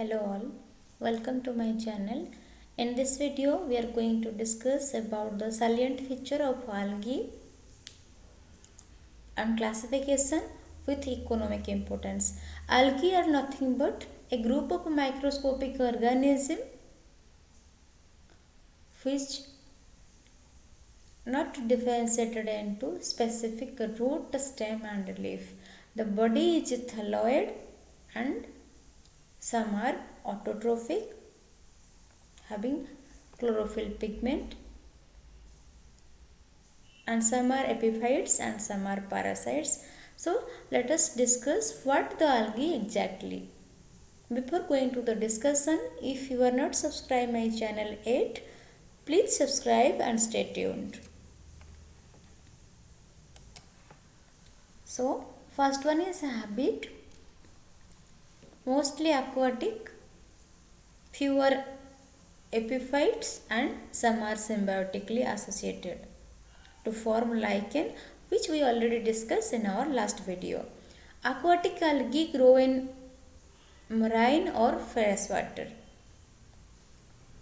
Hello all, welcome to my channel. In this video we are going to discuss about the salient feature of algae and classification with economic importance. Algae are nothing but a group of microscopic organisms which not differentiated into specific root, stem and leaf. The body is thalloid and some are autotrophic, having chlorophyll pigment, and some are epiphytes and some are parasites. So let us discuss what the algae exactly. Before going to the discussion, if you are not subscribed my channel yet, please subscribe and stay tuned. So first one is habit, mostly aquatic, fewer epiphytes and some are symbiotically associated to form lichen, which we already discussed in our last video. Aquatic algae grow in marine or fresh water.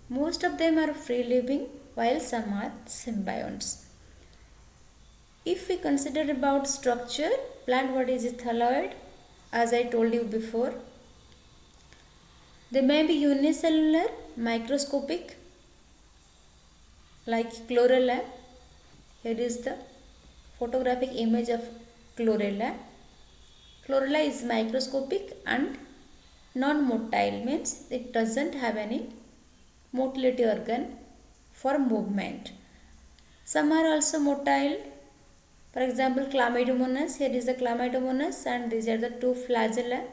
Most of them are free living while some are symbionts. If we consider about structure, plant body is thalloid, as I told you before. They may be unicellular, microscopic, like chlorella. Here is the photographic image of chlorella. Chlorella is microscopic and non-motile, means it doesn't have any motility organ for movement. Some are also motile. For example, Chlamydomonas. Here is the Chlamydomonas and these are the two flagella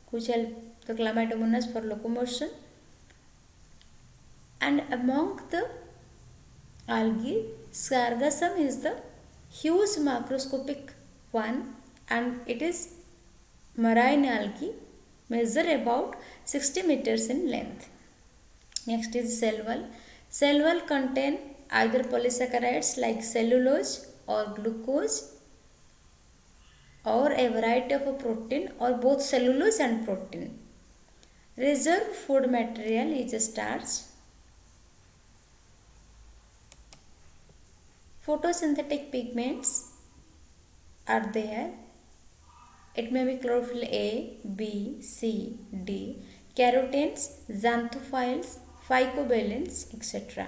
which help the Chlamydomonas for locomotion. And among the algae, Sargassum is the huge macroscopic one and it is marine algae, measure about 60 meters in length. Next is cell wall. Cell wall contain either polysaccharides like cellulose or glucose or a variety of a protein or both cellulose and protein. Reserve food material is a starch. Photosynthetic pigments are there. It may be chlorophyll A, B, C, D, carotenes, xanthophyls, phycobilins, etc.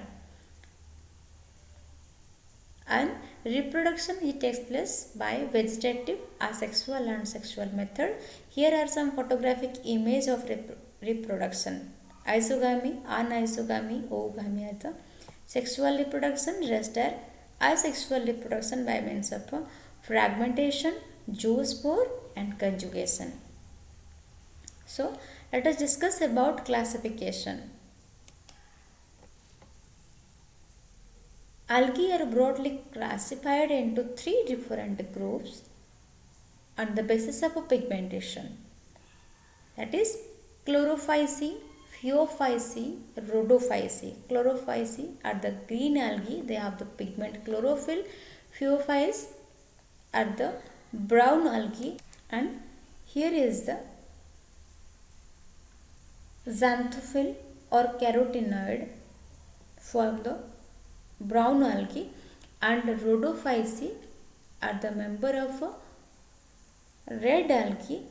And reproduction it takes place by vegetative, asexual and sexual method. Here are some photographic image of reproduction. Isogamy, anisogamy, oogamy are the sexual reproduction. Rest are asexual reproduction by means of fragmentation, zoospore and conjugation. So let us discuss about classification. Algae are broadly classified into three different groups on the basis of a pigmentation. That is Chlorophyceae, Phaeophyceae, Rhodophyceae. Chlorophyceae are the green algae. They have the pigment chlorophyll. Phaeophytes are the brown algae. And here is the xanthophyll or carotenoid for the brown algae, and Rhodophyceae are the member of a red algae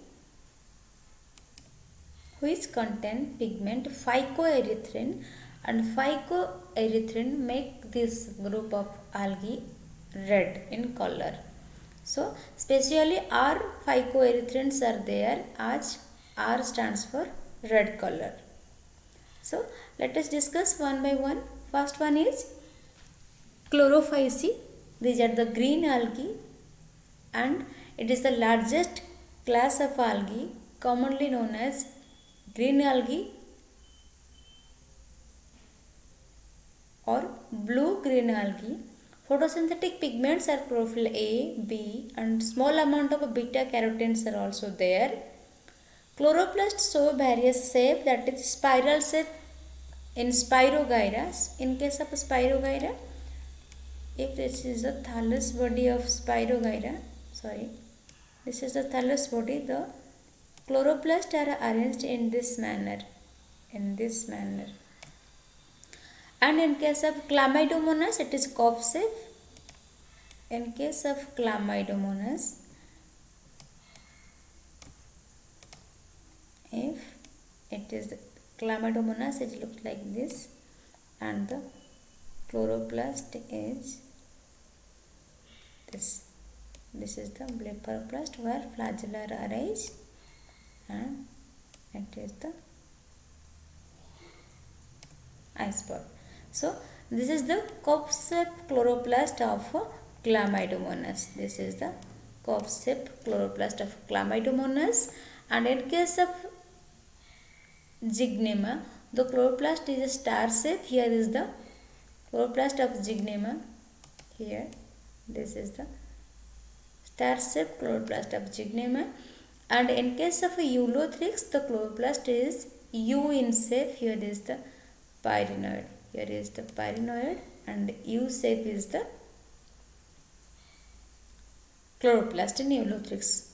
which contain pigment phycoerythrin, and phycoerythrin make this group of algae red in color. So specially R phycoerythrins are there, as R stands for red color. So let us discuss one by one. First one is Chlorophyceae. These are the green algae and it is the largest class of algae, commonly known as green algae or blue-green algae. Photosynthetic pigments are chlorophyll A, B and small amount of beta carotenes are also there. Chloroplasts show various shape, that is spiral shape in Spirogyra. In case of Spirogyra, if this is the thallus body of Spirogyra, this is the thallus body, the chloroplasts are arranged in this manner. in this manner. And in case of Chlamydomonas, it is cup shape. In case of Chlamydomonas, if it is Chlamydomonas, it looks like this, and the chloroplast is this. This is the blepharoplast where flagella arise, and it is the iceberg. So this is the cup shaped chloroplast of Chlamydomonas. This is the cup shaped chloroplast of Chlamydomonas. And in case of Zygnema, the chloroplast is a star shape. Here is the chloroplast of Zygnema. Here, this is the star shaped chloroplast of Zygnema. And in case of Eulothrix, the chloroplast is U in shape. Here is the pyrenoid. Here is the pyrenoid, and U shape is the chloroplast in Eulothrix.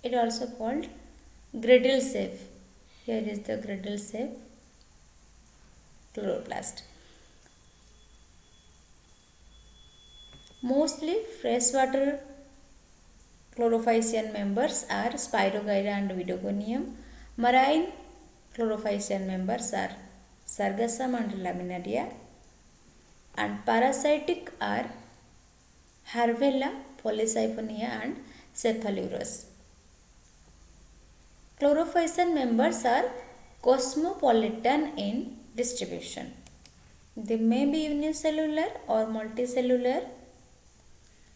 It also called griddle shape. Here is the griddle shape chloroplast. Mostly freshwater chlorophycean members are Spirogyra and Oedogonium. Marine chlorophycean members are Sargassum and Laminaria. And parasitic are Harvella, Polysiphonia and Cephalurus. Chlorophycean members are cosmopolitan in distribution. They may be unicellular or multicellular.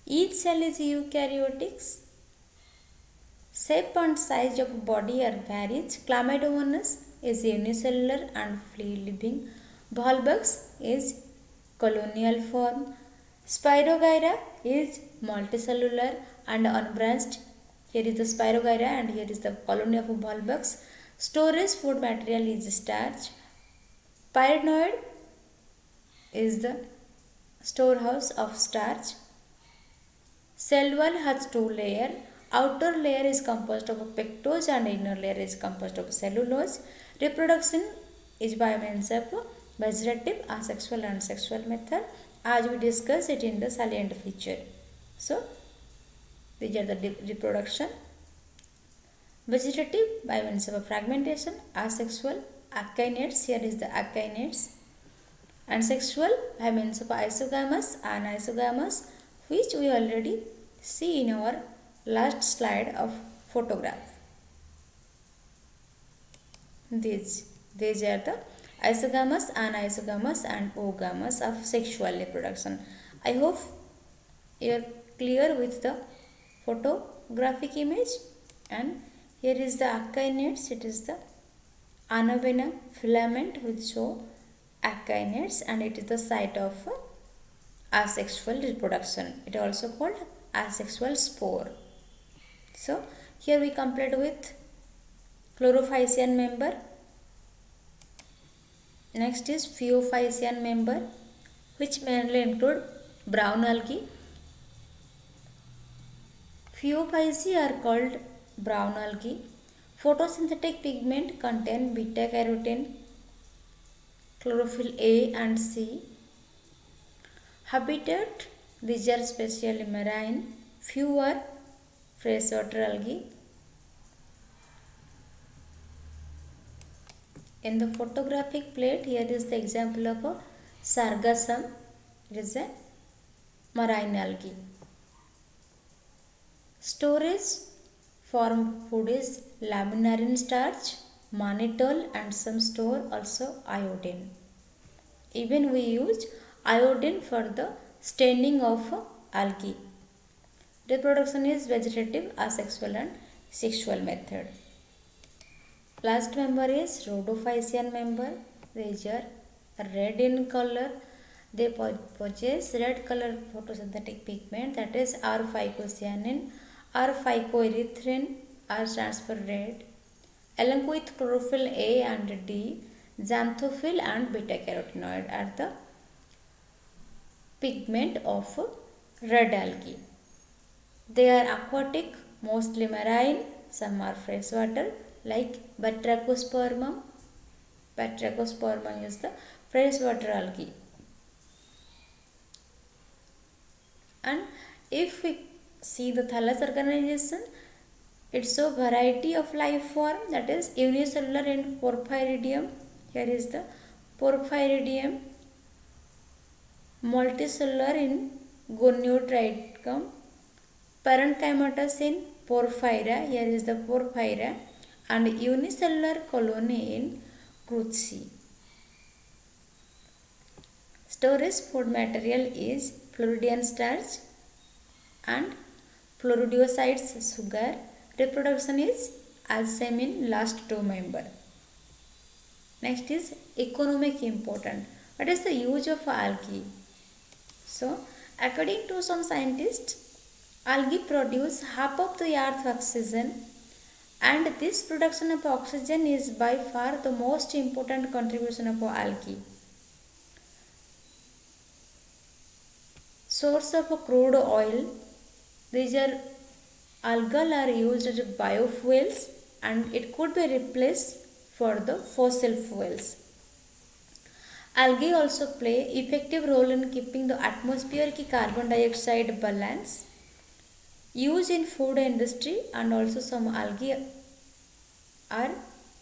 Each cell is eukaryotic. Shape and size of body are varies. Chlamydomonas is unicellular and free-living. Volvox is colonial form. Spirogyra is multicellular and unbranched. Here is the Spirogyra and here is the colony of Volvox. Storage food material is starch. Pyrenoid is the storehouse of starch. Cell wall has two layers. Outer layer is composed of pectose and inner layer is composed of cellulose. Reproduction is by means of vegetative, asexual and sexual method, as we discussed it in the salient feature. So, these are the reproduction. Vegetative by means of fragmentation, asexual, akinets, here is the akinets, and sexual by means of isogamous and anisogamous, which we already see in our last slide of photograph. These are the isogamous, anisogamous and oogamous of sexual reproduction. I hope you are clear with the photographic image. And here is the akinets. It is the anovena filament which show akinets, and it is the site of asexual reproduction. It is also called asexual spore. So here we complete with chlorophycean member. Next is phaeophycean member, which mainly include brown algae. Phaeophyceae are called brown algae. Photosynthetic pigment contain beta carotene, chlorophyll A and C. Habitat, these are specially marine. Few are freshwater algae. In the photographic plate, here is the example of a Sargassum. It is a marine algae. Storage form food is laminarin starch, mannitol and some store also iodine. Even we use iodine for the staining of algae. Reproduction is vegetative, asexual and sexual method. Last member is rhodophycean member. These are red in color. They possess red color photosynthetic pigment, that is R-phycocyanin, R-phycoerythrin, R stands for red, along with chlorophyll A and D, xanthophyll and beta carotenoid are the pigment of red algae. They are aquatic, mostly marine, some are freshwater like Batrachospermum, Batrachosperma is the freshwater algae. And if we see the thallus organization, it's a variety of life form, that is unicellular in Porphyridium. Here is the Porphyridium, multicellular in Goniotrichum, parenchymatous in Porphyra. Here is the Porphyra, and unicellular colony in Cruci. Storage food material is Floridian starch and fluoridiosides sugar. Reproduction is as same in last two member. Next is economic important. What is the use of algae? So, according to some scientists, algae produce half of the earth's oxygen, and this production of oxygen is by far the most important contribution of algae. Source of crude oil. These are algal are used as biofuels, and it could be replaced for the fossil fuels. Algae also play effective role in keeping the atmospheric carbon dioxide balance. Used in food industry, and also some algae are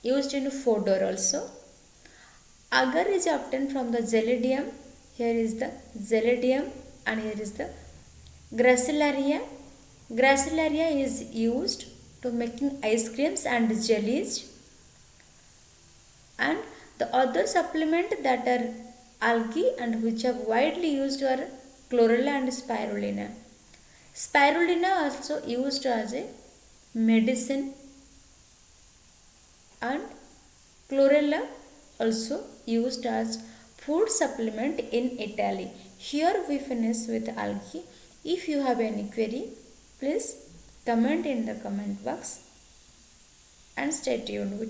used in fodder also. Agar is obtained from the Gelidium. Here is the Gelidium, and here is the Gracilaria. Gracilaria is used to making ice creams and jellies. And the other supplement that are algae and which are widely used are chlorella and spirulina. Spirulina also used as a medicine, and chlorella also used as food supplement in Italy. Here we finish with algae. If you have any query, please comment in the comment box and stay tuned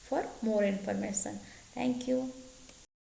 for more information. Thank you.